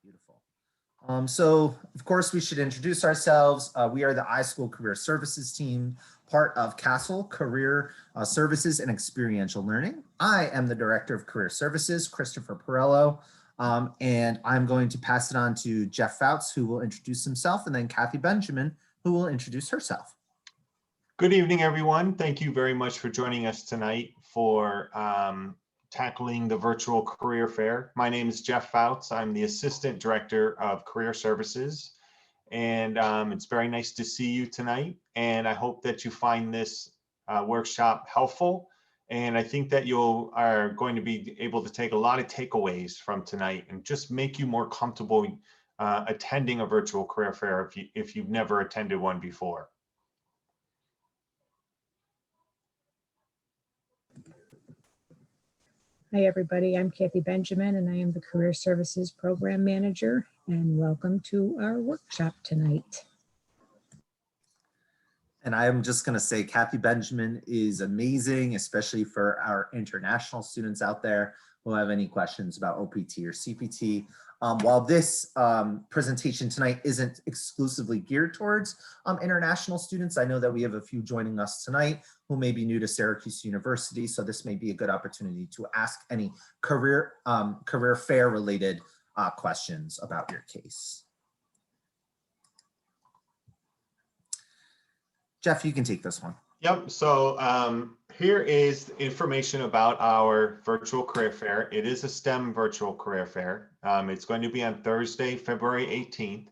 Beautiful. So, of course, we should introduce ourselves. We are the iSchool Career Services team, part of CaSEL, Career Services and Experiential Learning. I am the Director of Career Services, Christopher Perrello, and I'm going to pass it on to Jeff Fouts, who will introduce himself, and then Kathy Benjamin, who will introduce herself. Good evening, everyone. Thank you very much for joining us tonight for tackling the virtual career fair. My name is Jeff Fouts. I'm the Assistant Director of Career Services, and it's very nice to see you tonight. And I hope that you find this workshop helpful. And I think that you are going to be able to take a lot of takeaways from tonight and just make you more comfortable attending a virtual career fair if you've never attended one before. Hi, everybody. I'm Kathy Benjamin, and I am the Career Services Program Manager, and welcome to our workshop tonight. And I'm just going to say Kathy Benjamin is amazing, especially for our international students out there who have any questions about OPT or CPT. While this presentation tonight isn't exclusively geared towards international students, I know that we have a few joining us tonight who may be new to Syracuse University, so this may be a good opportunity to ask any career fair related questions about your case. Jeff, you can take this one. Yep, so here is information about our virtual career fair. It is a STEM virtual career fair. It's going to be on Thursday, February 18th.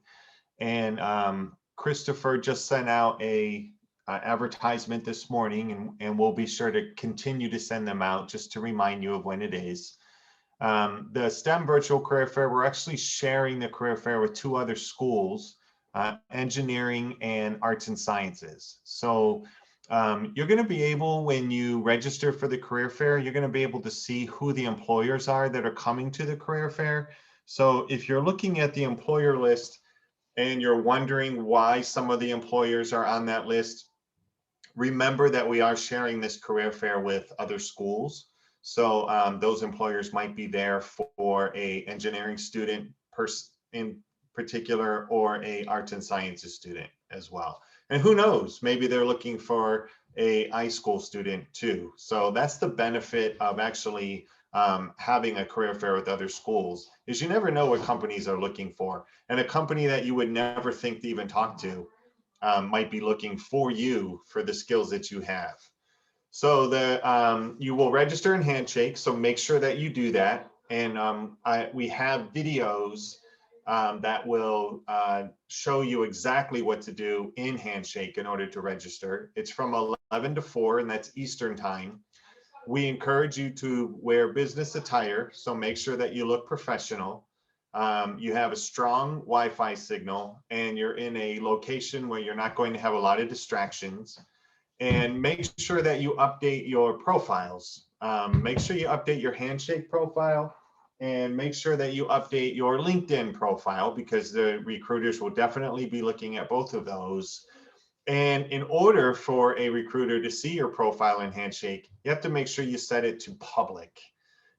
And Christopher just sent out a advertisement this morning, and we'll be sure to continue to send them out just to remind you of when it is. The STEM virtual career fair, we're actually sharing the career fair with two other schools, engineering and arts and sciences. So you're going to be able, when you register for the career fair, you're going to be able to see who the employers are that are coming to the career fair. So if you're looking at the employer list and you're wondering why some of the employers are on that list, remember that we are sharing this career fair with other schools. So those employers might be there for a engineering student in particular, or a arts and sciences student as well. And who knows, maybe they're looking for a iSchool student too. So that's the benefit of actually having a career fair with other schools, is you never know what companies are looking for. And a company that you would never think to even talk to might be looking for you for the skills that you have. So you will register in Handshake, so make sure that you do that. And we have videos that will show you exactly what to do in Handshake in order to register. It's from 11 to 4, and that's Eastern time. We encourage you to wear business attire, so make sure that you look professional. You have a strong Wi-Fi signal, and you're in a location where you're not going to have a lot of distractions. And make sure that you update your profiles. Make sure you update your Handshake profile, and make sure that you update your LinkedIn profile, because the recruiters will definitely be looking at both of those. And in order for a recruiter to see your profile in Handshake, you have to make sure you set it to public.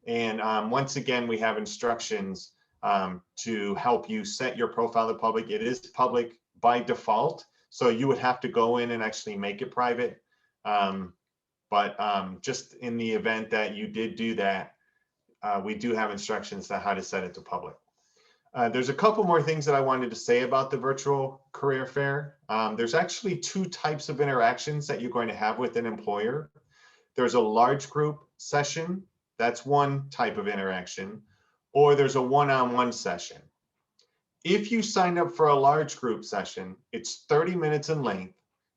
And once again, we have instructions to help you set your profile to public. It is public by default, so you would have to go in and actually make it private. But just in the event that you did do that, we do have instructions on how to set it to public. There's a couple more things that I wanted to say about the virtual career fair. There's actually two types of interactions that you're going to have with an employer. There's a large group session, that's one type of interaction, or there's a one-on-one session. If you sign up for a large group session, it's 30 minutes in length,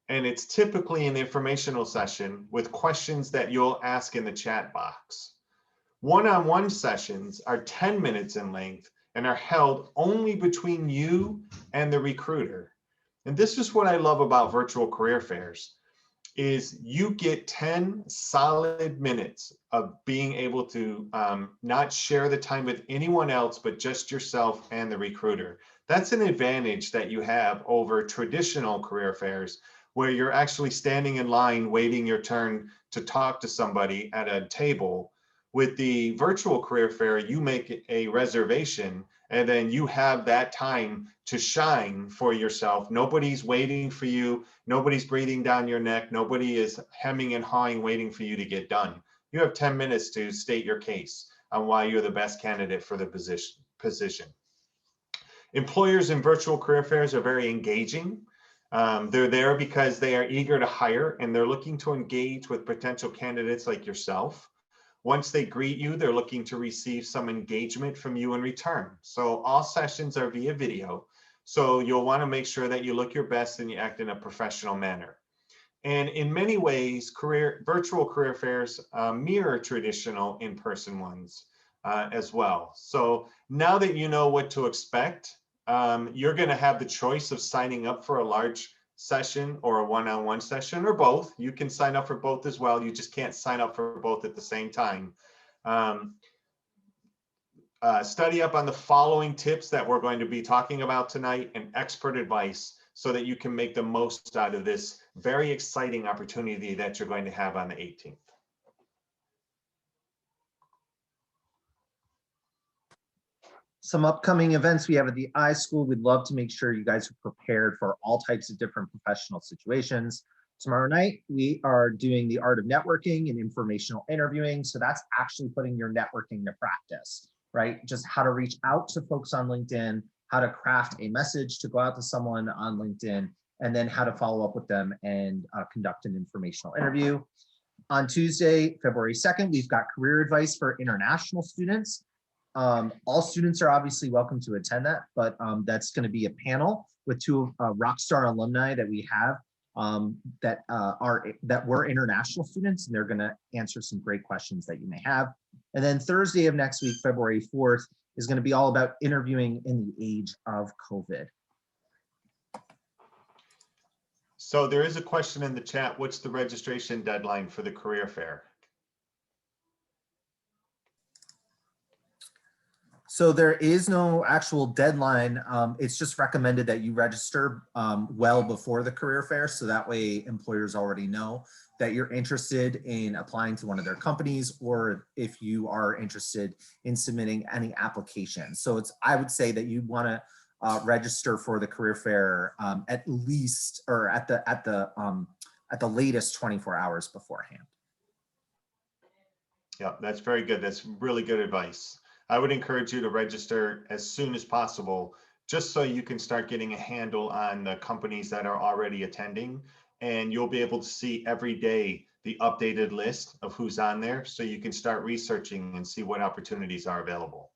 and it's typically an informational session with questions that you'll ask in the chat box. One-on-one sessions are 10 minutes in length and are held only between you and the recruiter. And this is what I love about virtual career fairs, is you get 10 solid minutes of being able to not share the time with anyone else, but just yourself and the recruiter. That's an advantage that you have over traditional career fairs, where you're actually standing in line waiting your turn to talk to somebody at a table, With the virtual career fair, you make a reservation and then you have that time to shine for yourself. Nobody's waiting for you. Nobody's breathing down your neck. Nobody is hemming and hawing waiting for you to get done. You have 10 minutes to state your case on why you're the best candidate for the position. Employers in virtual career fairs are very engaging. They're there because they are eager to hire and they're looking to engage with potential candidates like yourself. Once they greet you, they're looking to receive some engagement from you in return. So all sessions are via video. So you'll want to make sure that you look your best and you act in a professional manner. And in many ways, virtual career fairs mirror traditional in-person ones as well. So now that you know what to expect, you're going to have the choice of signing up for a large session or a one-on-one session or both. You can sign up for both as well. You just can't sign up for both at the same time. Study up on the following tips that we're going to be talking about tonight and expert advice so that you can make the most out of this very exciting opportunity that you're going to have on the 18th. Some upcoming events we have at the iSchool. We'd love to make sure you guys are prepared for all types of different professional situations. Tomorrow night, we are doing the art of networking and informational interviewing. So that's actually putting your networking to practice, right? Just how to reach out to folks on LinkedIn, how to craft a message to go out to someone on LinkedIn, and then how to follow up with them and conduct an informational interview. On Tuesday, February 2nd, we've got career advice for international students. All students are obviously welcome to attend that, but that's going to be a panel with two Rockstar alumni that we have that were international students, and they're going to answer some great questions that you may have. And then Thursday of next week, February 4th, is going to be all about interviewing in the age of COVID. So there is a question in the chat. What's the registration deadline for the career fair? So there is no actual deadline. It's just recommended that you register well before the career fair. So that way employers already know that you're interested in applying to one of their companies, or if you are interested in submitting any application. So I would say that you want to register for the career fair at least, or at the latest 24 hours beforehand. Yeah, that's very good. That's really good advice. I would encourage you to register as soon as possible, just so you can start getting a handle on the companies that are already attending, and you'll be able to see every day the updated list of who's on there, so you can start researching and see what opportunities are available.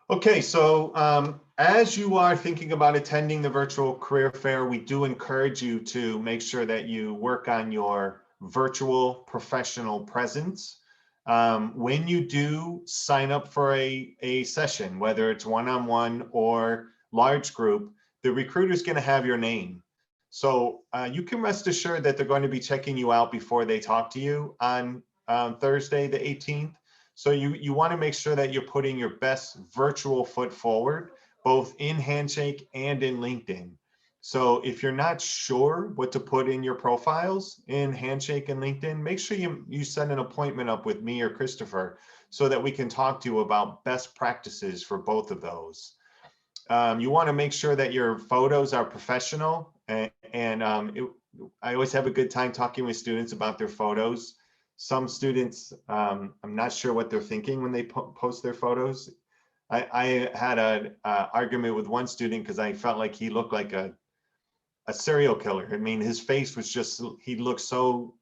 Okay, so as you are thinking about attending the virtual career fair, we do encourage you to make sure that you work on your virtual professional presence. When you do sign up for a session, whether it's one-on-one or large group, the recruiter is going to have your name. So you can rest assured that they're going to be checking you out before they talk to you on Thursday, the 18th. So you want to make sure that you're putting your best virtual foot forward, both in Handshake and in LinkedIn. So if you're not sure what to put in your profiles in Handshake and LinkedIn, make sure you set an appointment up with me or Christopher so that we can talk to you about best practices for both of those. You want to make sure that your photos are professional, I always have a good time talking with students about their photos. Some students, I'm not sure what they're thinking when they post their photos. I had an argument with one student because I felt like he looked like a serial killer. I mean, his face was just, he looked so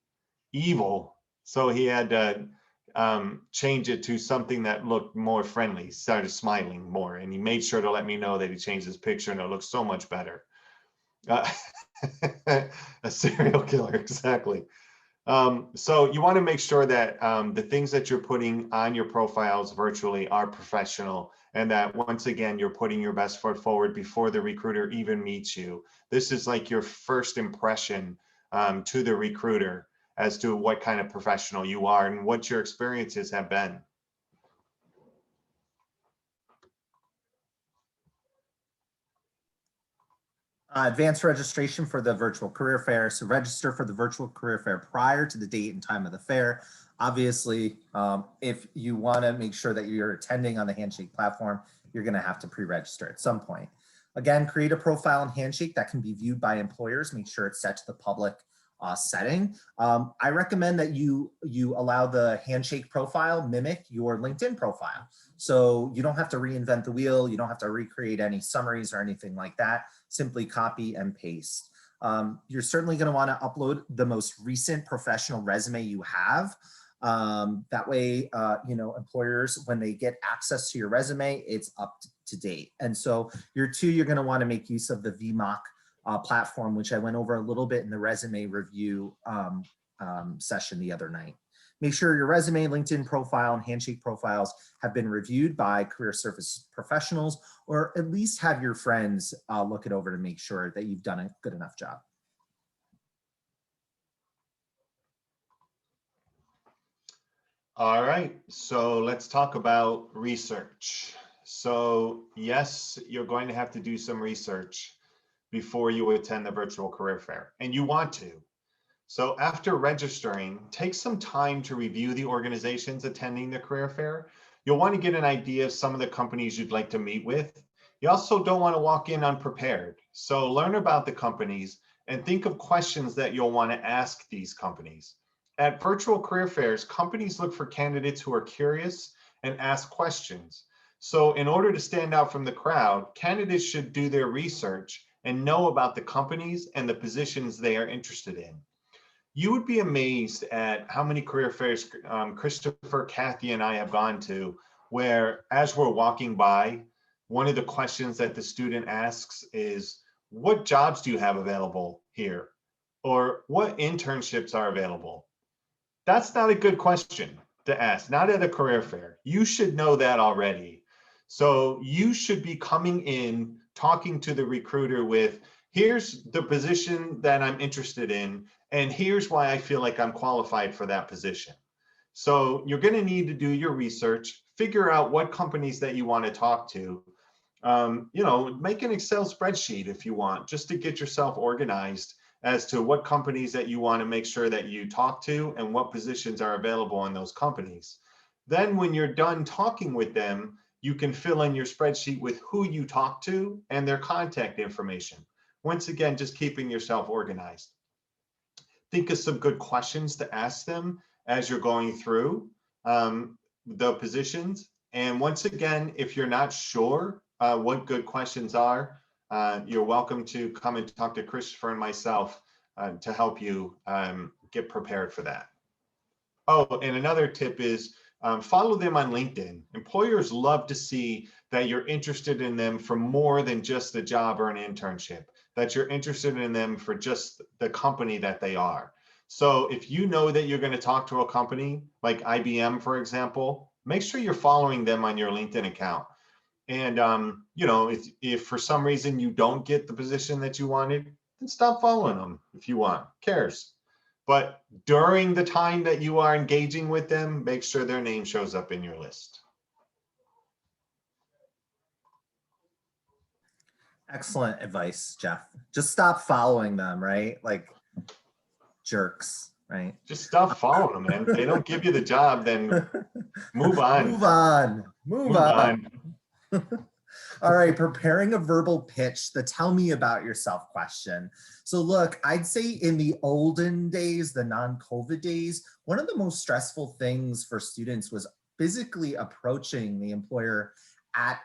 evil. So he had to change it to something that looked more friendly. He started smiling more, and he made sure to let me know that he changed his picture and it looked so much better. A serial killer, exactly. So you want to make sure that the things that you're putting on your profiles virtually are professional, and that once again, you're putting your best foot forward before the recruiter even meets you. This is like your first impression to the recruiter as to what kind of professional you are and what your experiences have been. Advanced registration for the virtual career fair. So register for the virtual career fair prior to the date and time of the fair. Obviously, if you want to make sure that you're attending on the Handshake platform, you're going to have to pre-register at some point. Again, create a profile in Handshake that can be viewed by employers. Make sure it's set to the public setting. I recommend that you allow the Handshake profile mimic your LinkedIn profile. So you don't have to reinvent the wheel. You don't have to recreate any summaries or anything like that. Simply copy and paste. You're certainly going to want to upload the most recent professional resume you have. That way, employers, when they get access to your resume, it's up to date. And so you're going to want to make use of the VMOC platform, which I went over a little bit in the resume review session the other night. Make sure your resume, LinkedIn profile, and Handshake profiles have been reviewed by career service professionals, or at least have your friends look it over to make sure that you've done a good enough job. All right, so let's talk about research. So yes, you're going to have to do some research before you attend the virtual career fair, and you want to. So after registering, take some time to review the organizations attending the career fair. You'll want to get an idea of some of the companies you'd like to meet with. You also don't want to walk in unprepared. So learn about the companies and think of questions that you'll want to ask these companies. At virtual career fairs, companies look for candidates who are curious and ask questions. So in order to stand out from the crowd, candidates should do their research and know about the companies and the positions they are interested in. You would be amazed at how many career fairs Christopher, Kathy, and I have gone to, where as we're walking by, one of the questions that the student asks is, what jobs do you have available here? Or what internships are available? That's not a good question to ask, not at a career fair. You should know that already. So you should be coming in, talking to the recruiter with, here's the position that I'm interested in, and here's why I feel like I'm qualified for that position. So you're going to need to do your research, figure out what companies that you want to talk to. Make an Excel spreadsheet if you want, just to get yourself organized as to what companies that you want to make sure that you talk to and what positions are available in those companies. Then when you're done talking with them, you can fill in your spreadsheet with who you talk to and their contact information. Once again, just keeping yourself organized. Think of some good questions to ask them as you're going through the positions. And once again, if you're not sure what good questions are, you're welcome to come and talk to Christopher and myself to help you get prepared for that. Oh, and another tip is follow them on LinkedIn. Employers love to see that you're interested in them for more than just a job or an internship, that you're interested in them for just the company that they are. So if you know that you're going to talk to a company like IBM, for example, make sure you're following them on your LinkedIn account. And, if for some reason you don't get the position that you wanted, then stop following them if you want. Who cares? But during the time that you are engaging with them, make sure their name shows up in your list. Excellent advice, Jeff. Just stop following them, right? Like jerks, right? Just stop following them, man. If they don't give you the job, then move on. Move on. Move on. All right, preparing a verbal pitch, the tell me about yourself question. So look, I'd say in the olden days, the non-COVID days, one of the most stressful things for students was physically approaching the employer at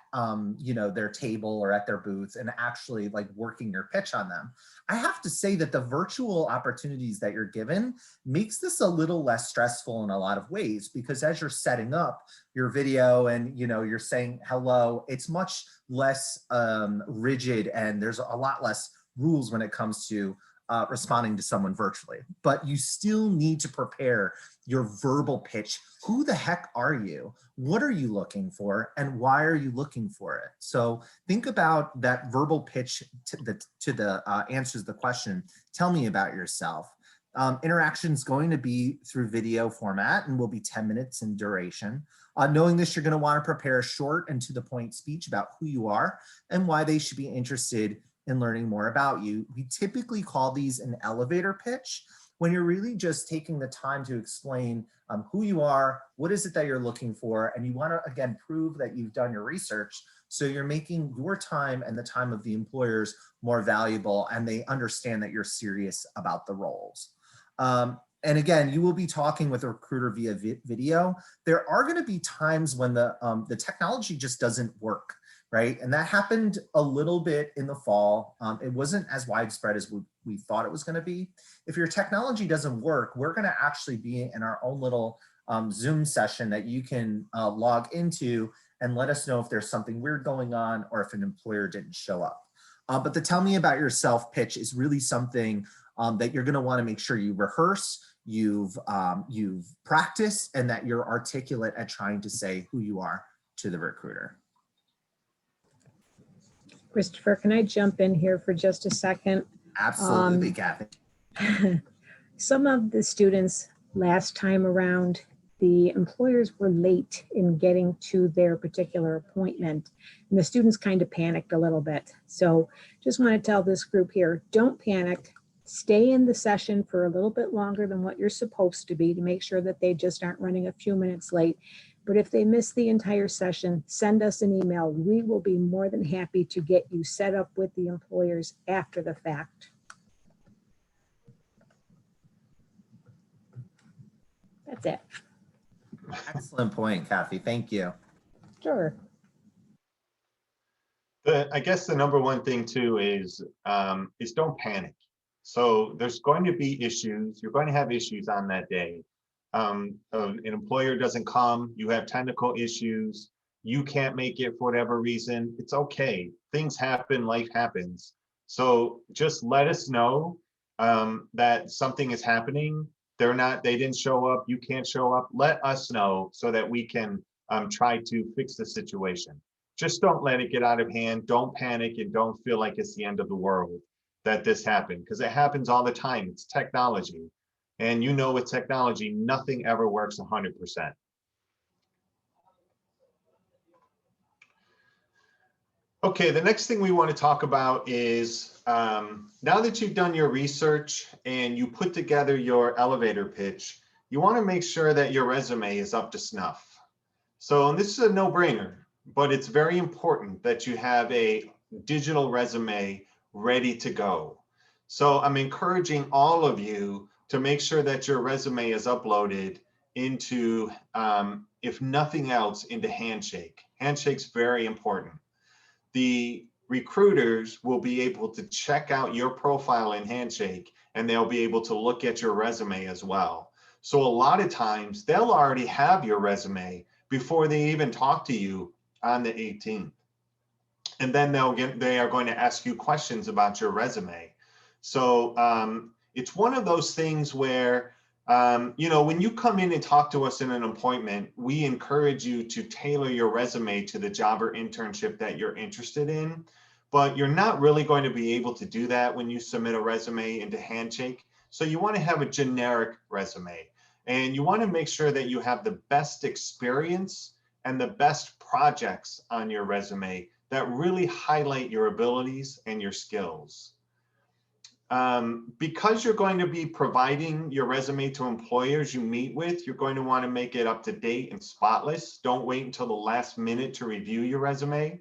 their table or at their booth and actually like working your pitch on them. I have to say that the virtual opportunities that you're given makes this a little less stressful in a lot of ways, because as you're setting up your video and you're saying hello, it's much less rigid, and there's a lot less rules when it comes to responding to someone virtually. But you still need to prepare your verbal pitch. Who the heck are you? What are you looking for? And why are you looking for it? So think about that verbal pitch to the answers the question. Tell me about yourself. Interaction is going to be through video format and will be 10 minutes in duration. Knowing this, you're going to want to prepare a short and to the point speech about who you are and why they should be interested in learning more about you. We typically call these an elevator pitch, when you're really just taking the time to explain who you are, what is it that you're looking for, and you want to, again, prove that you've done your research. So you're making your time and the time of the employers more valuable, and they understand that you're serious about the roles. And again, you will be talking with a recruiter via video. There are going to be times when the technology just doesn't work, right? And that happened a little bit in the fall. It wasn't as widespread as we thought it was going to be. If your technology doesn't work, we're going to actually be in our own little Zoom session that you can log into and let us know if there's something weird going on or if an employer didn't show up. But the tell me about yourself pitch is really something that you're going to want to make sure you rehearse, you've practiced, and that you're articulate at trying to say who you are to the recruiter. Christopher, can I jump in here for just a second? Absolutely, Kathy. Some of the students last time around, the employers were late in getting to their particular appointment, and the students kind of panicked a little bit. So just want to tell this group here, don't panic. Stay in the session for a little bit longer than what you're supposed to be to make sure that they just aren't running a few minutes late. But if they miss the entire session, send us an email. We will be more than happy to get you set up with the employers after the fact. That's it. Excellent point, Kathy. Thank you. Sure. I guess the number one thing too is don't panic. So there's going to be issues. You're going to have issues on that day. An employer doesn't come, you have technical issues, you can't make it for whatever reason. It's okay. Things happen, life happens. So just let us know that something is happening. They didn't show up, you can't show up. Let us know so that we can try to fix the situation. Just don't let it get out of hand. Don't panic and don't feel like it's the end of the world that this happened, because it happens all the time. It's technology. And you know, with technology, nothing ever works 100%. Okay, the next thing we want to talk about is now that you've done your research and you put together your elevator pitch, you want to make sure that your resume is up to snuff. So, and this is a no-brainer, but it's very important that you have a digital resume ready to go. So I'm encouraging all of you to make sure that your resume is uploaded into, if nothing else, into Handshake. Handshake's very important. The recruiters will be able to check out your profile in Handshake, and they'll be able to look at your resume as well. So a lot of times they'll already have your resume before they even talk to you on the 18th. And then they are going to ask you questions about your resume. So it's one of those things where, when you come in and talk to us in an appointment, we encourage you to tailor your resume to the job or internship that you're interested in. But you're not really going to be able to do that when you submit a resume into Handshake. So you want to have a generic resume. And you want to make sure that you have the best experience and the best projects on your resume that really highlight your abilities and your skills. Because you're going to be providing your resume to employers you meet with, you're going to want to make it up to date and spotless. Don't wait until the last minute to review your resume.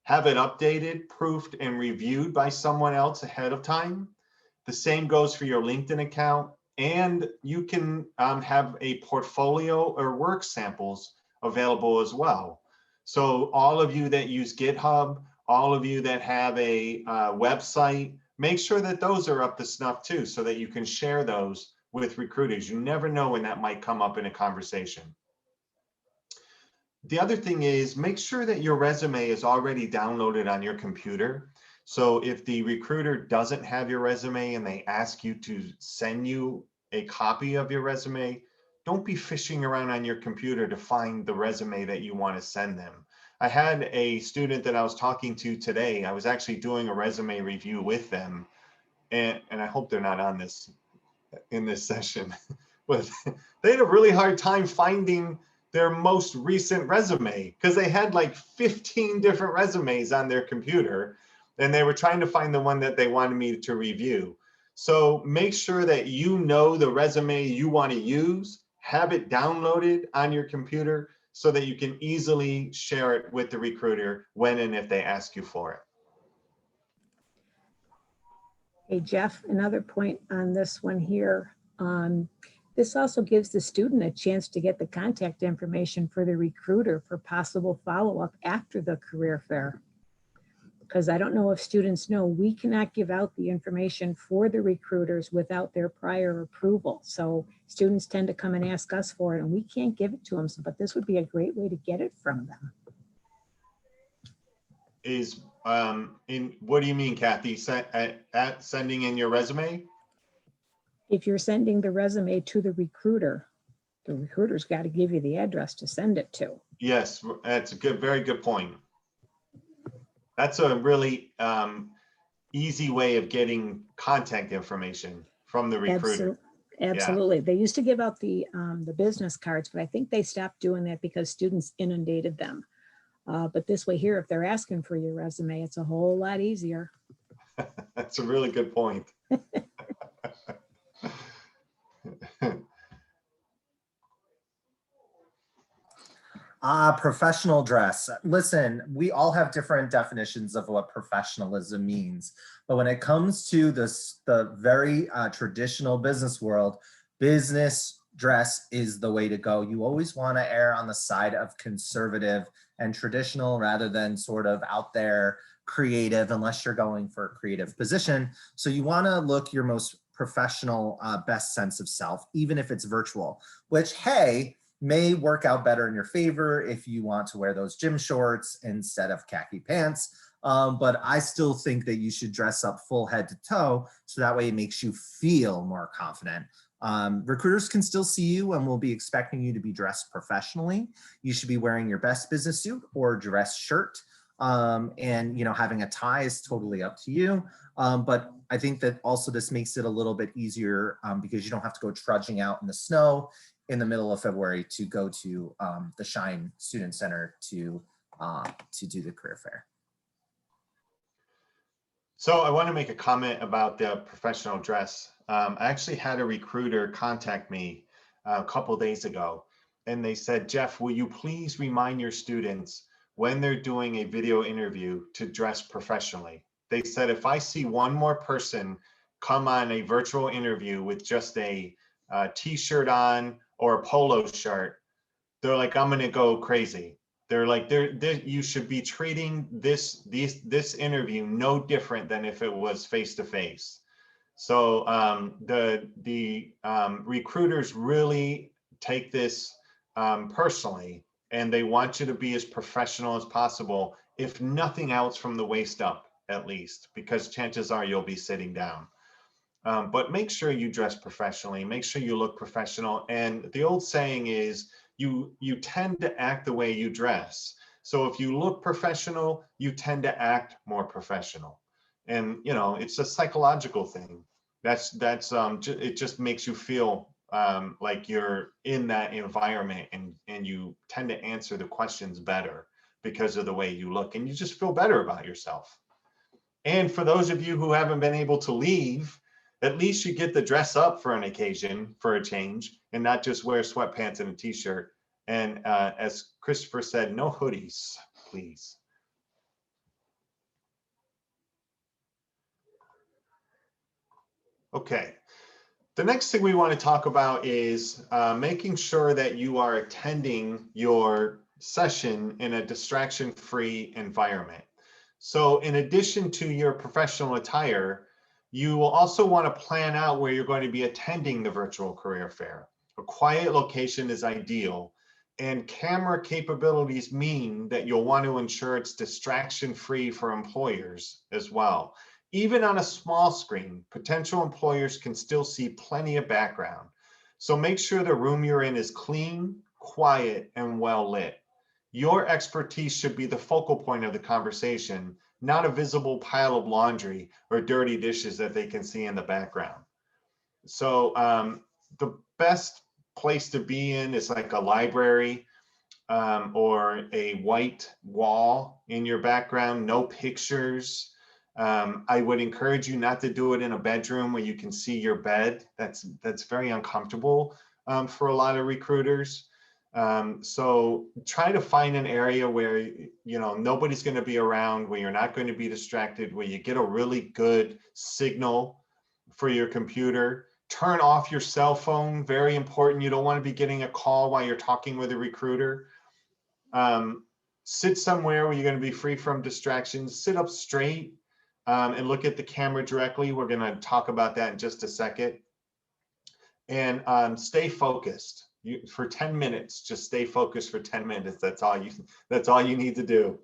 Have it updated, proofed, and reviewed by someone else ahead of time. The same goes for your LinkedIn account. And you can have a portfolio or work samples available as well. So all of you that use GitHub, all of you that have a website, make sure that those are up to snuff too, so that you can share those with recruiters. You never know when that might come up in a conversation. The other thing is, make sure that your resume is already downloaded on your computer. So if the recruiter doesn't have your resume and they ask you to send you a copy of your resume, don't be fishing around on your computer to find the resume that you want to send them. I had a student that I was talking to today. I was actually doing a resume review with them, and I hope they're not on this in this session, but they had a really hard time finding their most recent resume because they had like 15 different resumes on their computer. and they were trying to find the one that they wanted me to review. So make sure that you know the resume you want to use, have it downloaded on your computer so that you can easily share it with the recruiter when and if they ask you for it. Hey, Jeff, another point on this one here. This also gives the student a chance to get the contact information for the recruiter for possible follow-up after the career fair. Because I don't know if students know, we cannot give out the information for the recruiters without their prior approval. So students tend to come and ask us for it and we can't give it to them. So, but this would be a great way to get it from them. Is what do you mean, Kathy? Sending in your resume? If you're sending the resume to the recruiter's got to give you the address to send it to. Yes, that's a very good point. That's a really easy way of getting contact information from the recruiter. Absolutely. Yeah. They used to give out the business cards, but I think they stopped doing that because students inundated them. But this way here, if they're asking for your resume, it's a whole lot easier. That's a really good point. Professional dress. Listen, we all have different definitions of what professionalism means. But when it comes to this, the very traditional business world, business dress is the way to go. You always want to err on the side of conservative and traditional rather than sort of out there creative, unless you're going for a creative position. So you want to look your most professional, best sense of self, even if it's virtual, which, hey, may work out better in your favor if you want to wear those gym shorts instead of khaki pants. But I still think that you should dress up full head to toe so that way it makes you feel more confident. Recruiters can still see you and will be expecting you to be dressed professionally. You should be wearing your best business suit or dress shirt. And having a tie is totally up to you. But I think that also this makes it a little bit easier because you don't have to go trudging out in the snow in the middle of February to go to the Shine Student Center to do the career fair. So I want to make a comment about the professional dress. I actually had a recruiter contact me a couple of days ago, and they said, Jeff, will you please remind your students when they're doing a video interview to dress professionally? They said, if I see one more person come on a virtual interview with just a t-shirt on or a polo shirt, they're like, I'm going to go crazy. They're like, you should be treating this interview no different than if it was face-to-face. So the recruiters really take this personally, and they want you to be as professional as possible, if nothing else from the waist up, at least, because chances are you'll be sitting down. But make sure you dress professionally, make sure you look professional. And the old saying is, you tend to act the way you dress. So if you look professional, you tend to act more professional. And it's a psychological thing. It just makes you feel like you're in that environment, and you tend to answer the questions better because of the way you look, and you just feel better about yourself. And for those of you who haven't been able to leave, at least you get to dress up for an occasion, for a change, and not just wear sweatpants and a t-shirt. And as Christopher said, no hoodies, please. Okay. The next thing we want to talk about is making sure that you are attending your session in a distraction-free environment. So in addition to your professional attire, you will also want to plan out where you're going to be attending the virtual career fair. A quiet location is ideal, and camera capabilities mean that you'll want to ensure it's distraction-free for employers as well. Even on a small screen, potential employers can still see plenty of background. So make sure the room you're in is clean, quiet, and well lit. Your expertise should be the focal point of the conversation, not a visible pile of laundry or dirty dishes that they can see in the background. So the best place to be in is like a library or a white wall in your background, no pictures. I would encourage you not to do it in a bedroom where you can see your bed. That's very uncomfortable for a lot of recruiters. So try to find an area where, you know, nobody's going to be around, where you're not going to be distracted, where you get a really good signal for your computer. Turn off your cell phone, very important. You don't want to be getting a call while you're talking with a recruiter. Sit somewhere where you're going to be free from distractions. Sit up straight and look at the camera directly. We're going to talk about that in just a second. And stay focused. For 10 minutes, just stay focused for 10 minutes. That's all you need to do.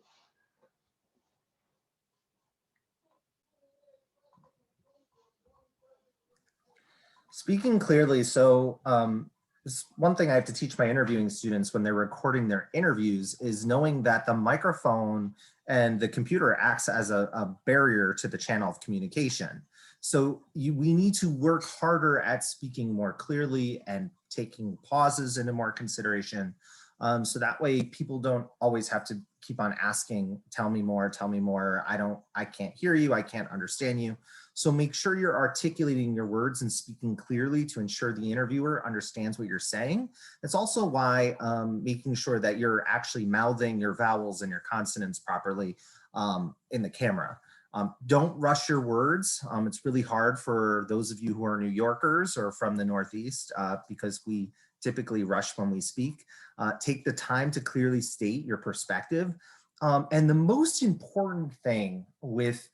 Speaking clearly, so one thing I have to teach my interviewing students when they're recording their interviews is knowing that the microphone and the computer acts as a barrier to the channel of communication. So we need to work harder at speaking more clearly and taking pauses into more consideration. So that way people don't always have to keep on asking, tell me more, I can't hear you, I can't understand you. So make sure you're articulating your words and speaking clearly to ensure the interviewer understands what you're saying. That's also why making sure that you're actually mouthing your vowels and your consonants properly in the camera. Don't rush your words. It's really hard for those of you who are New Yorkers or from the Northeast because we typically rush when we speak. Take the time to clearly state your perspective. And the most important thing with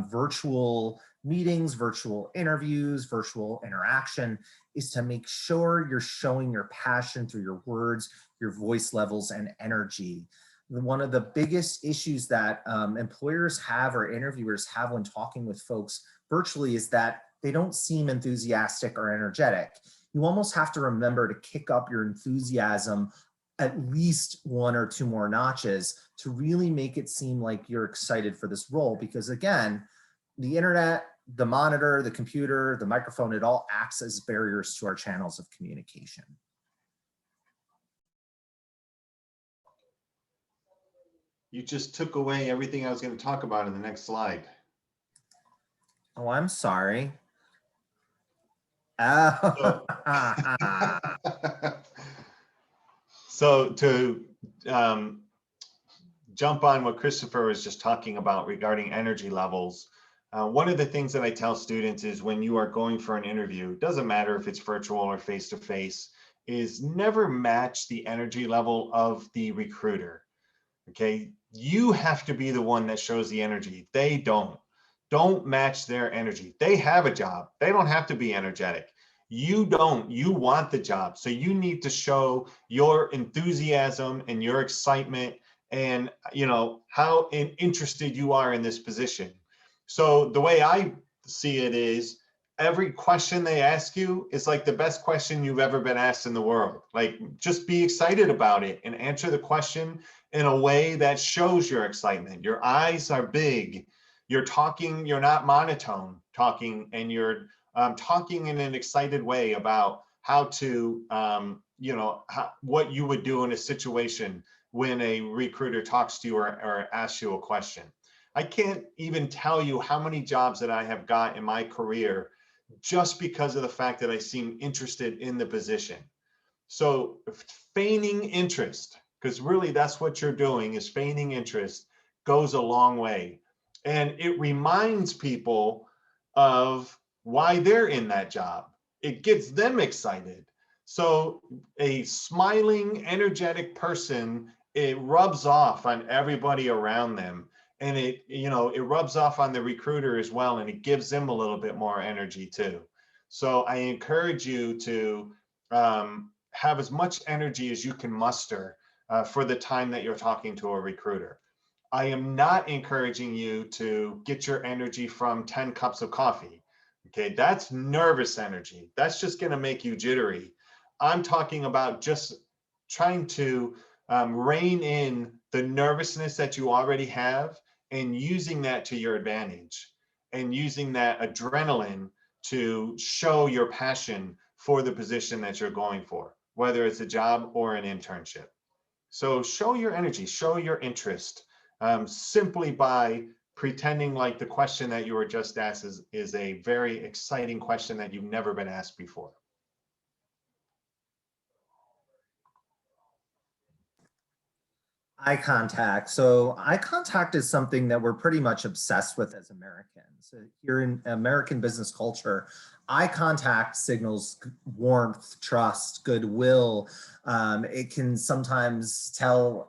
virtual meetings, virtual interviews, virtual interaction is to make sure you're showing your passion through your words, your voice levels, and energy. One of the biggest issues that employers have or interviewers have when talking with folks virtually is that they don't seem enthusiastic or energetic. You almost have to remember to kick up your enthusiasm at least 1 or 2 more notches to really make it seem like you're excited for this role. Because again, the internet, the monitor, the computer, the microphone, it all acts as barriers to our channels of communication. You just took away everything I was going to talk about in the next slide. Oh, I'm sorry. Oh. So to jump on what Christopher was just talking about regarding energy levels, one of the things that I tell students is when you are going for an interview, it doesn't matter if it's virtual or face-to-face, is never match the energy level of the recruiter. Okay, you have to be the one that shows the energy. They don't. Don't match their energy. They have a job. They don't have to be energetic. You don't. You want the job. So you need to show your enthusiasm and your excitement and, you know, how interested you are in this position. So the way I see it is every question they ask you is like the best question you've ever been asked in the world. Like, just be excited about it and answer the question in a way that shows your excitement. Your eyes are big. You're talking, you're not monotone talking, and you're talking in an excited way about how to, you know, what you would do in a situation when a recruiter talks to you or asks you a question. I can't even tell you how many jobs that I have got in my career just because of the fact that I seem interested in the position. So feigning interest, because really that's what you're doing, is feigning interest, goes a long way. And it reminds people of why they're in that job. It gets them excited. So a smiling, energetic person, it rubs off on everybody around them. And it, you know, it rubs off on the recruiter as well, and it gives them a little bit more energy too. So I encourage you to have as much energy as you can muster for the time that you're talking to a recruiter. I am not encouraging you to get your energy from 10 cups of coffee. Okay, that's nervous energy. That's just going to make you jittery. I'm talking about just trying to rein in the nervousness that you already have and using that to your advantage and using that adrenaline to show your passion for the position that you're going for, whether it's a job or an internship. So show your energy, show your interest simply by pretending like the question that you were just asked is a very exciting question that you've never been asked before. Eye contact. So eye contact is something that we're pretty much obsessed with as Americans. Here in American business culture, eye contact signals warmth, trust, goodwill. It can sometimes tell,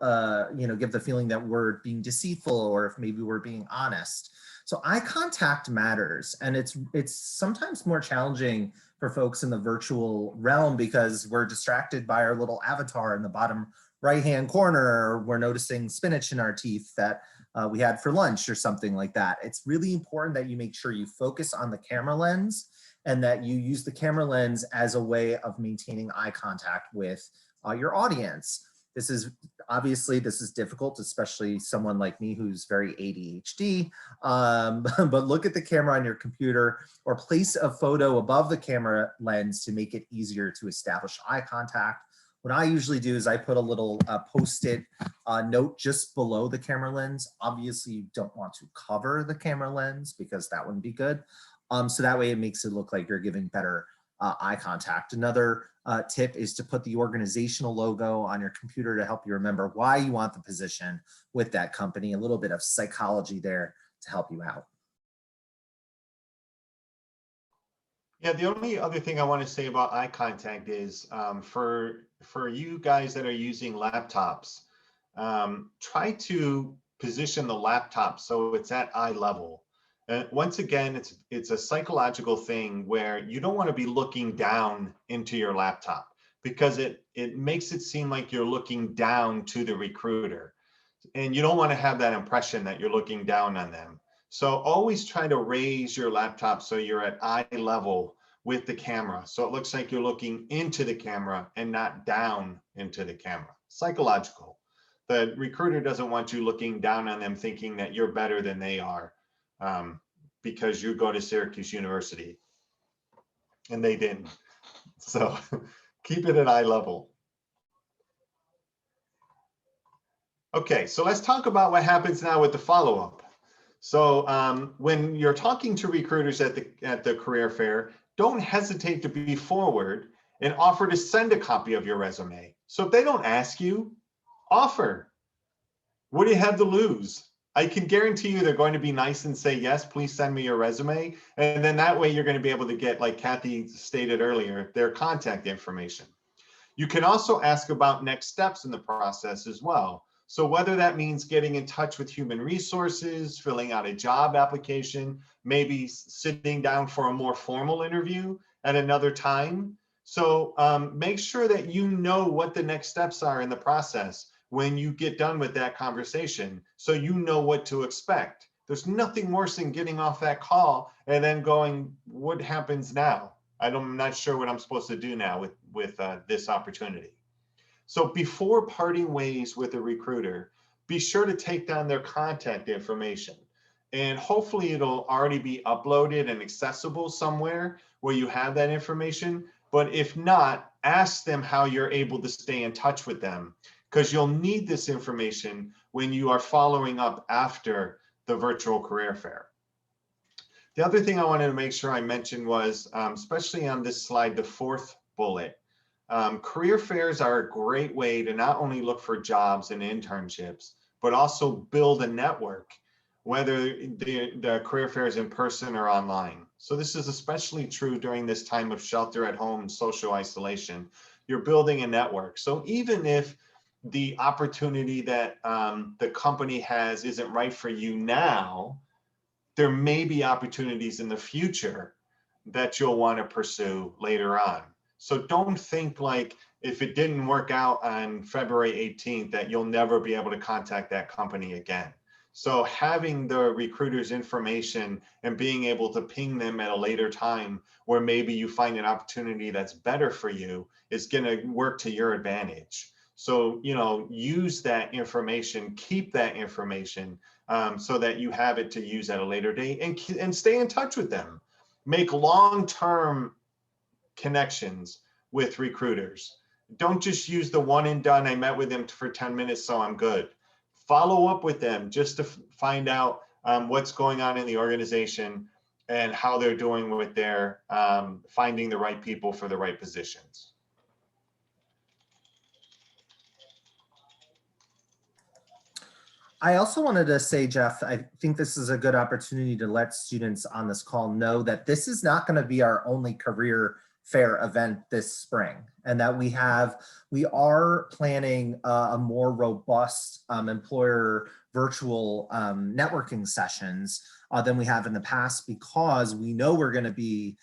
give the feeling that we're being deceitful or if maybe we're being honest. So eye contact matters, and it's sometimes more challenging for folks in the virtual realm because we're distracted by our little avatar in the bottom right-hand corner. We're noticing spinach in our teeth that we had for lunch or something like that. It's really important that you make sure you focus on the camera lens and that you use the camera lens as a way of maintaining eye contact with your audience. This is difficult, especially someone like me who's very ADHD, but look at the camera on your computer or place a photo above the camera lens to make it easier to establish eye contact. What I usually do is I put a little post-it note just below the camera lens. Obviously, you don't want to cover the camera lens because that wouldn't be good. So that way it makes it look like you're giving better eye contact. Another tip is to put the organizational logo on your computer to help you remember why you want the position with that company. A little bit of psychology there to help you out. Yeah, the only other thing I want to say about eye contact is for you guys that are using laptops, try to position the laptop so it's at eye level. Once again, it's a psychological thing where you don't want to be looking down into your laptop because it makes it seem like you're looking down to the recruiter. And you don't want to have that impression that you're looking down on them. So always try to raise your laptop so you're at eye level with the camera. So it looks like you're looking into the camera and not down into the camera. Psychological. The recruiter doesn't want you looking down on them thinking that you're better than they are because you go to Syracuse University and they didn't. So keep it at eye level. Okay, so let's talk about what happens now with the follow-up. So when you're talking to recruiters at the career fair, don't hesitate to be forward and offer to send a copy of your resume. So if they don't ask you, offer. What do you have to lose? I can guarantee you they're going to be nice and say, yes, please send me your resume. And then that way you're going to be able to get, like Kathy stated earlier, their contact information. You can also ask about next steps in the process as well. So whether that means getting in touch with human resources, filling out a job application, maybe sitting down for a more formal interview at another time. So make sure that you know what the next steps are in the process when you get done with that conversation, so you know what to expect. There's nothing worse than getting off that call and then going, what happens now? I'm not sure what I'm supposed to do now with this opportunity. So before parting ways with a recruiter, be sure to take down their contact information. And hopefully it'll already be uploaded and accessible somewhere where you have that information. But if not, ask them how you're able to stay in touch with them, because you'll need this information when you are following up after the virtual career fair. The other thing I wanted to make sure I mentioned was, especially on this slide, the fourth bullet, career fairs are a great way to not only look for jobs and internships, but also build a network, whether the career fair is in person or online. So this is especially true during this time of shelter at home and social isolation. You're building a network. So even if the opportunity that the company has isn't right for you now, there may be opportunities in the future that you'll want to pursue later on. So don't think like if it didn't work out on February 18th that you'll never be able to contact that company again. So having the recruiter's information and being able to ping them at a later time where maybe you find an opportunity that's better for you is going to work to your advantage. So, use that information, keep that information so that you have it to use at a later date, and stay in touch with them. Make long-term connections with recruiters. Don't just use the one and done, I met with them for 10 minutes, so I'm good. Follow up with them just to find out what's going on in the organization and how they're doing with their finding the right people for the right positions. I also wanted to say, Jeff, I think this is a good opportunity to let students on this call know that this is not going to be our only career fair event this spring, and that we are planning a more robust employer virtual networking sessions than we have in the past, because we know we're going to be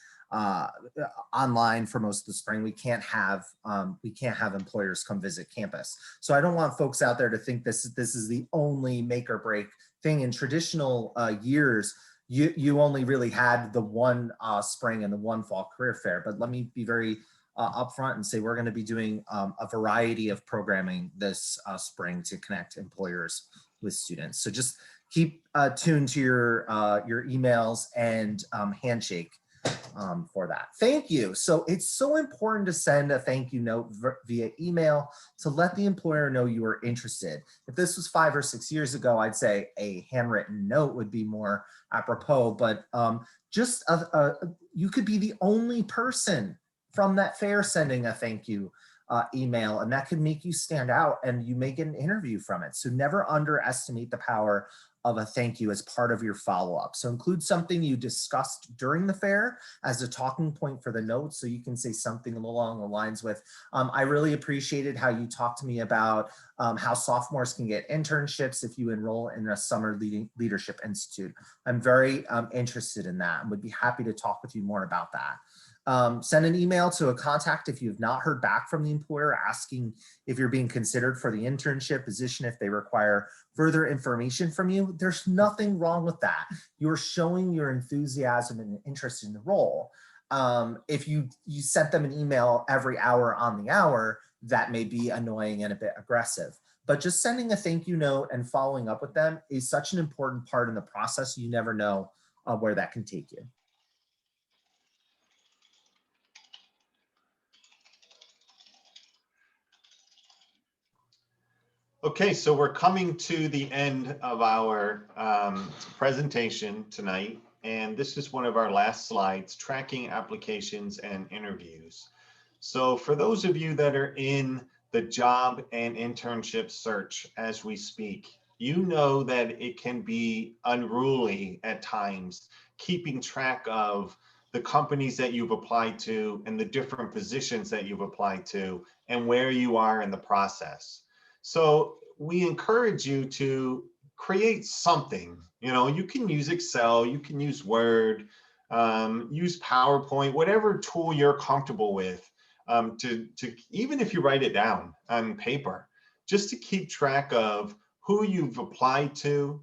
online for most of the spring. We can't have employers come visit campus. So I don't want folks out there to think this is the only make or break thing. In traditional years, you only really had the one spring and the one fall career fair. But let me be very upfront and say we're going to be doing a variety of programming this spring to connect employers with students. So just keep tuned to your emails and handshake for that. Thank you. So it's so important to send a thank you note via email to let the employer know you are interested. If this was 5 or 6 years ago, I'd say a handwritten note would be more apropos, but just you could be the only person from that fair sending a thank you email, and that could make you stand out and you may get an interview from it. So never underestimate the power of a thank you as part of your follow-up. So include something you discussed during the fair as a talking point for the notes. So you can say something along the lines with, I really appreciated how you talked to me about how sophomores can get internships if you enroll in a summer leadership institute. I'm very interested in that and would be happy to talk with you more about that. Send an email to a contact if you have not heard back from the employer, asking if you're being considered for the internship position, if they require further information from you. There's nothing wrong with that. You're showing your enthusiasm and interest in the role. If you sent them an email every hour on the hour, that may be annoying and a bit aggressive. But just sending a thank you note and following up with them is such an important part in the process. You never know where that can take you. Okay, so we're coming to the end of our presentation tonight, and this is one of our last slides, tracking applications and interviews. So for those of you that are in the job and internship search as we speak, you know that it can be unruly at times, keeping track of the companies that you've applied to and the different positions that you've applied to and where you are in the process. So we encourage you to create something. You know, you can use Excel, you can use Word, use PowerPoint, whatever tool you're comfortable with, to even if you write it down on paper, just to keep track of who you've applied to,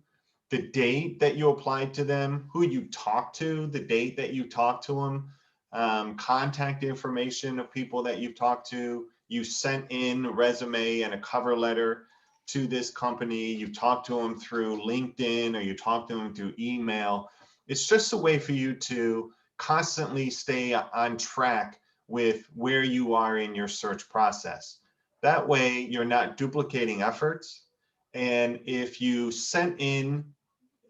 the date that you applied to them, who you talked to, the date that you talked to them, contact information of people that you've talked to. You sent in a resume and a cover letter to this company. You talked to them through LinkedIn or you talked to them through email. It's just a way for you to constantly stay on track with where you are in your search process. That way you're not duplicating efforts. And if you sent in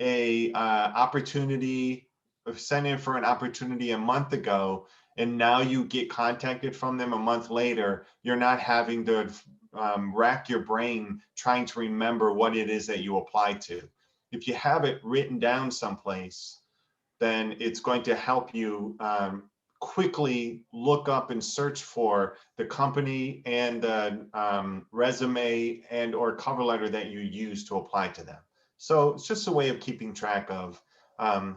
a opportunity, sent in for an opportunity a month ago, and now you get contacted from them a month later, you're not having to rack your brain trying to remember what it is that you applied to. If you have it written down someplace, then it's going to help you quickly look up and search for the company and the resume and or cover letter that you use to apply to them. So it's just a way of keeping track of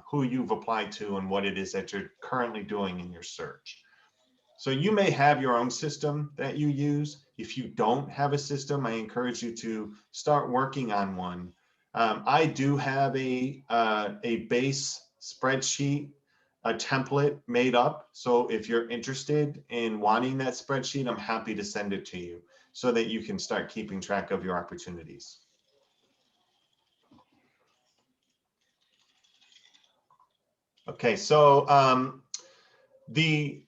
who you've applied to and what it is that you're currently doing in your search. So you may have your own system that you use. If you don't have a system, I encourage you to start working on one. I do have a base spreadsheet, a template made up. So if you're interested in wanting that spreadsheet, I'm happy to send it to you so that you can start keeping track of your opportunities. Okay, so the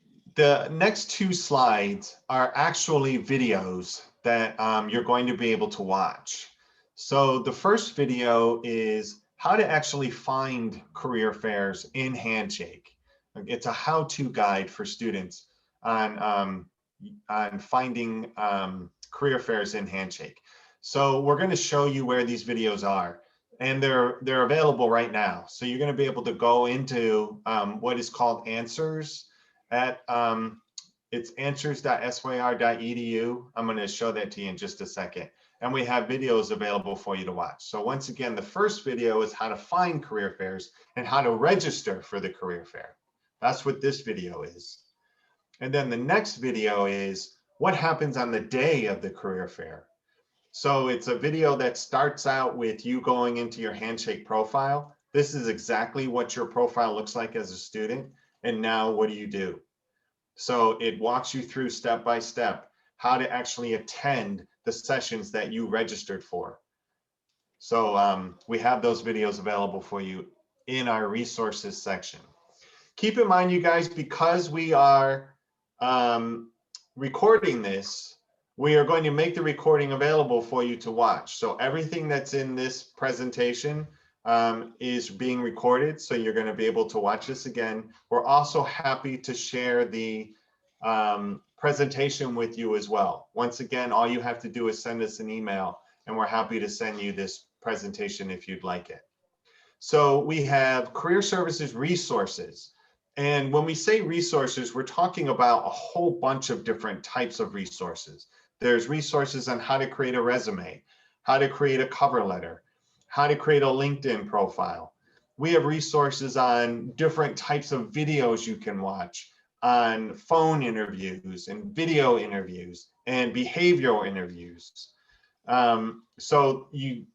next two slides are actually videos that you're going to be able to watch. So the first video is how to actually find career fairs in Handshake. It's a how-to guide for students on finding career fairs in Handshake. So we're going to show you where these videos are, and they're available right now. So you're going to be able to go into what is called Answers at it's answers.syr.edu. I'm going to show that to you in just a second. And we have videos available for you to watch. So once again, the first video is how to find career fairs and how to register for the career fair. That's what this video is. And then the next video is what happens on the day of the career fair. So it's a video that starts out with you going into your Handshake profile. This is exactly what your profile looks like as a student. And now what do you do? So it walks you through step by step how to actually attend the sessions that you registered for. So we have those videos available for you in our resources section. Keep in mind, you guys, because we are recording this, we are going to make the recording available for you to watch. So everything that's in this presentation is being recorded. So you're going to be able to watch this again. We're also happy to share the presentation with you as well. Once again, all you have to do is send us an email and we're happy to send you this presentation if you'd like it. So we have career services resources. And when we say resources, we're talking about a whole bunch of different types of resources. There's resources on how to create a resume, how to create a cover letter, how to create a LinkedIn profile. We have resources on different types of videos you can watch, on phone interviews and video interviews and behavioral interviews. So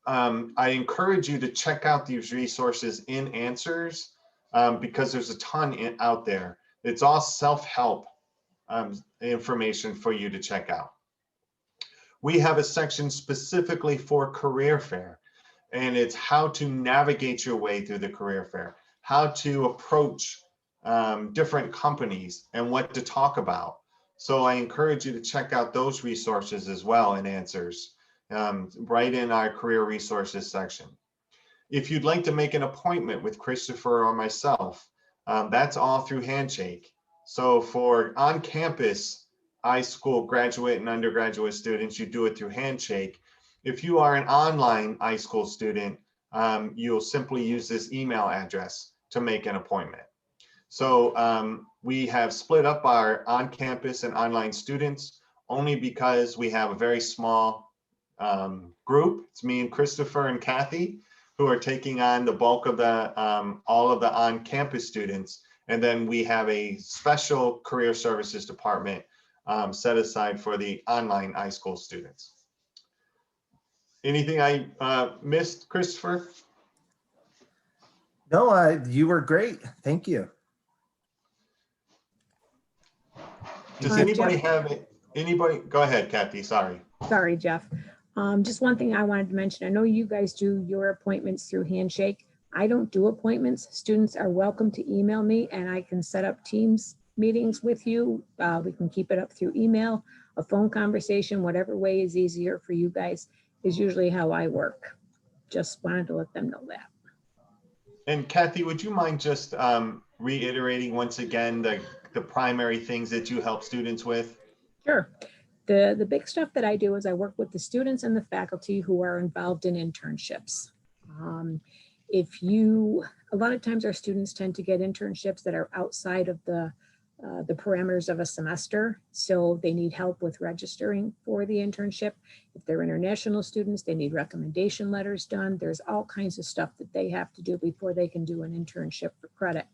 I encourage you to check out these resources in Answers because there's a ton out there. It's all self-help information for you to check out. We have a section specifically for career fair, and it's how to navigate your way through the career fair, how to approach different companies and what to talk about. So I encourage you to check out those resources as well in Answers, right in our career resources section. If you'd like to make an appointment with Christopher or myself, that's all through Handshake. So for on-campus iSchool graduate and undergraduate students, you do it through Handshake. If you are an online iSchool student, you'll simply use this email address to make an appointment. So we have split up our on-campus and online students only because we have a very small group. It's me and Christopher and Kathy who are taking on the bulk of the all of the on-campus students. And then we have a special career services department set aside for the online iSchool students. Anything I missed, Christopher? No, you were great. Thank you. Does anybody Jeff, have anybody? Go ahead, Kathy. Sorry. Sorry, Jeff. Just one thing I wanted to mention. I know you guys do your appointments through Handshake. I don't do appointments. Students are welcome to email me and I can set up Teams meetings with you. We can keep it up through email, a phone conversation, whatever way is easier for you guys is usually how I work. Just wanted to let them know that. And Kathy, would you mind just reiterating once again the primary things that you help students with? Sure. The big stuff that I do is I work with the students and the faculty who are involved in internships. A lot of times our students tend to get internships that are outside of the parameters of a semester. So they need help with registering for the internship. If they're international students, they need recommendation letters done. There's all kinds of stuff that they have to do before they can do an internship for credit.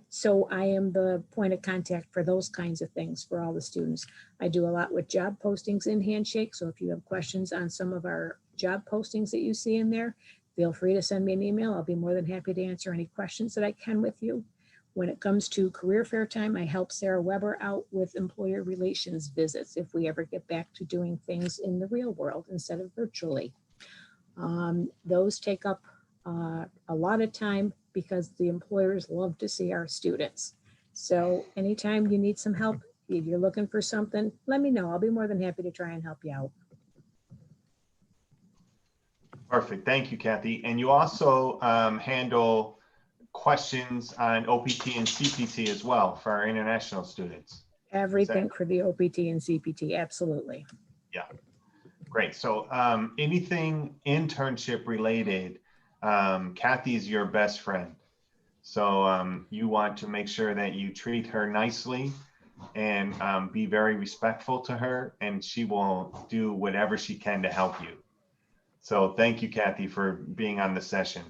So I am the point of contact for those kinds of things for all the students. I do a lot with job postings in Handshake. So if you have questions on some of our job postings that you see in there, feel free to send me an email. I'll be more than happy to answer any questions that I can with you. When it comes to career fair time, I help Sarah Weber out with employer relations visits if we ever get back to doing things in the real world instead of virtually. Those take up a lot of time because the employers love to see our students. So anytime you need some help, if you're looking for something, let me know. I'll be more than happy to try and help you out. Perfect. Thank you, Kathy. And you also handle questions on OPT and CPT as well for our international students. Everything for the OPT and CPT, absolutely. Yeah, great. So anything internship related, Kathy's your best friend. So you want to make sure that you treat her nicely and be very respectful to her, and she will do whatever she can to help you. So thank you, Kathy, for being on the session.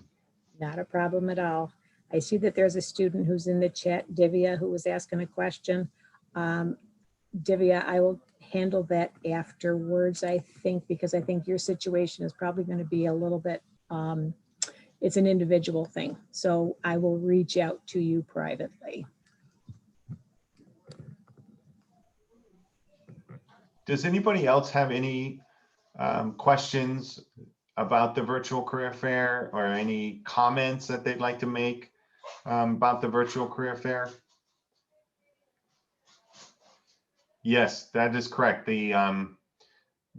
Not a problem at all. I see that there's a student who's in the chat, Divya, who was asking a question. Divya, I will handle that afterwards, I think, because I think your situation is probably going to be a little bit, it's an individual thing. So I will reach out to you privately. Does anybody else have any questions about the virtual career fair or any comments that they'd like to make about the virtual career fair? Yes, that is correct. The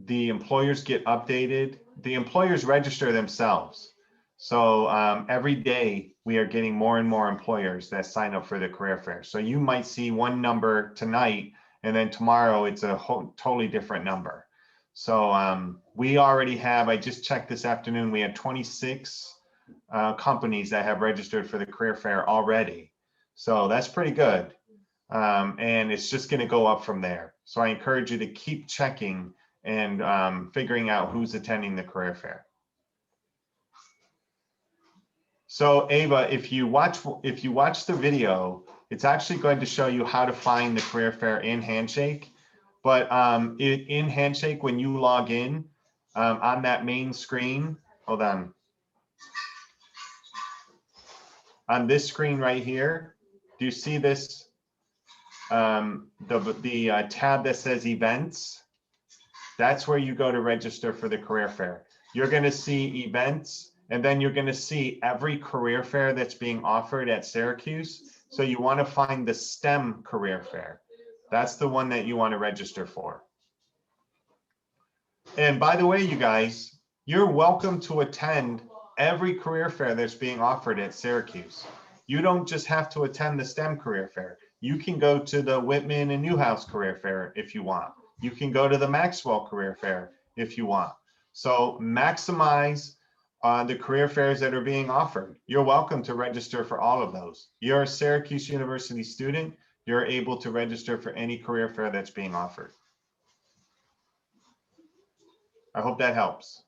employers get updated. The employers register themselves. So every day we are getting more and more employers that sign up for the career fair. So you might see one number tonight, and then tomorrow it's a totally different number. So we already have, I just checked this afternoon, we had 26 companies that have registered for the career fair already. So that's pretty good. And it's just going to go up from there. So I encourage you to keep checking and figuring out who's attending the career fair. So Ava, if you watch the video, it's actually going to show you how to find the career fair in Handshake. But in Handshake, when you log in on that main screen, hold on. On this screen right here, do you see this? The tab that says events. That's where you go to register for the career fair. You're going to see events, and then you're going to see every career fair that's being offered at Syracuse. So you want to find the STEM career fair. That's the one that you want to register for. And by the way, you guys, you're welcome to attend every career fair that's being offered at Syracuse. You don't just have to attend the STEM career fair. You can go to the Whitman and Newhouse career fair if you want. You can go to the Maxwell career fair if you want. So maximize the career fairs that are being offered. You're welcome to register for all of those. You're a Syracuse University student. You're able to register for any career fair that's being offered. I hope that helps.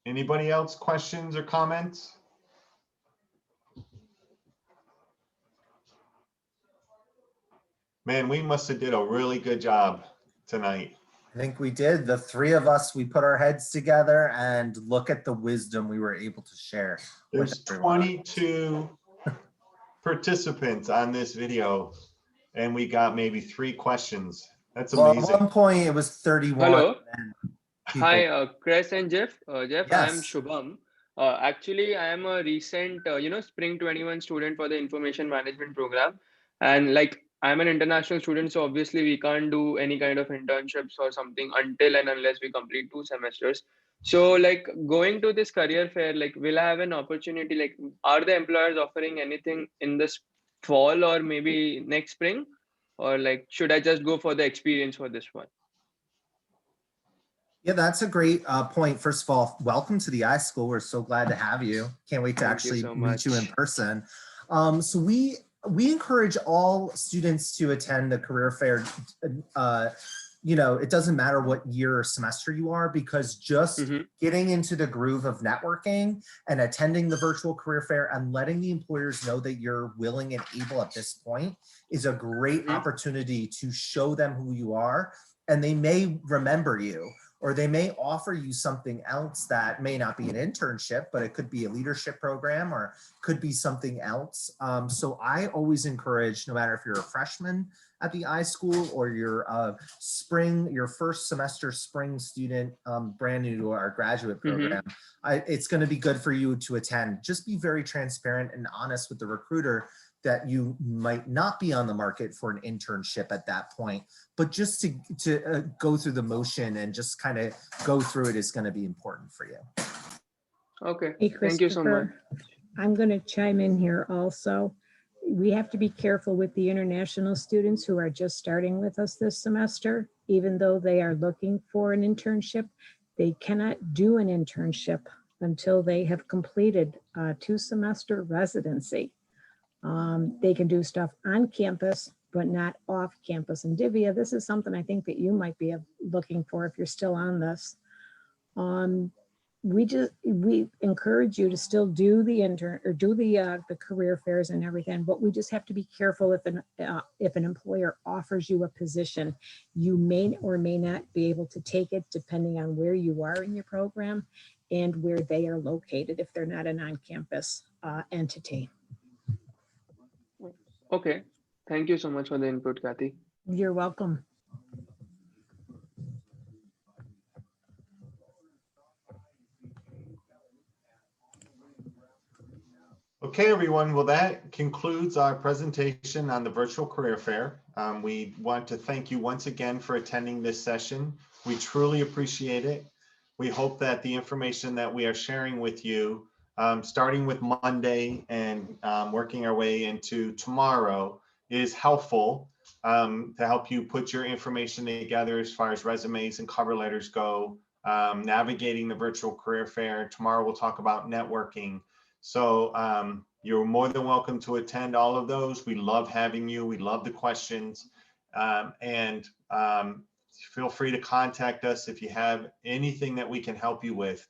Anybody else questions or comments? Man, we must have did a really good job tonight. I think we did. The three of us, we put our heads together and look at the wisdom we were able to share. There's 22 participants on this video, and we got maybe 3 questions. That's amazing. Well, at one point it was 31. Hello. People... Hi, Chris and Jeff. Jeff, Yes. I am Shubham. Actually, I am a recent, Spring 21 student for the information management program. And like, I'm an international student, so obviously we can't do any kind of internships or something until and unless we complete 2 semesters. So like going to this career fair, like will I have an opportunity? Like, are the employers offering anything in this fall or maybe next spring? Or like, should I just go for the experience for this one? Yeah, that's a great point. First of all, welcome to the iSchool. We're so glad to have you. Can't wait to actually meet you in person. So we encourage all students to attend the career fair. It doesn't matter what year or semester you are, because just getting into the groove of networking and attending the virtual career fair and letting the employers know that you're willing and able at this point is a great opportunity to show them who you are, and they may remember you. Or they may offer you something else that may not be an internship, but it could be a leadership program or could be something else. So I always encourage, no matter if you're a freshman at the iSchool or you're your first semester spring student, brand new to our graduate program, it's going to be good for you to attend. Just be very transparent and honest with the recruiter that you might not be on the market for an internship at that point, but just to go through the motion and just kind of go through it is going to be important for you. Okay, Hey, thank you so much. Christopher, I'm going to chime in here also. We have to be careful with the international students who are just starting with us this semester. Even though they are looking for an internship, they cannot do an internship until they have completed a 2-semester residency. They can do stuff on campus, but not off campus. And Divya, this is something I think that you might be looking for if you're still on this. We encourage you to still do the intern or do the career fairs and everything, but we just have to be careful if an employer offers you a position, you may or may not be able to take it depending on where you are in your program and where they are located if they're not an on-campus entity. Okay, thank you so much for the input, Kathy. You're welcome. Okay, everyone. Well, that concludes our presentation on the virtual career fair. We want to thank you once again for attending this session. We truly appreciate it. We hope that the information that we are sharing with you, starting with Monday and working our way into tomorrow, is helpful to help you put your information together as far as resumes and cover letters go, navigating the virtual career fair. Tomorrow we'll talk about networking. So you're more than welcome to attend all of those. We love having you. We love the questions. Feel free to contact us if you have anything that we can help you with.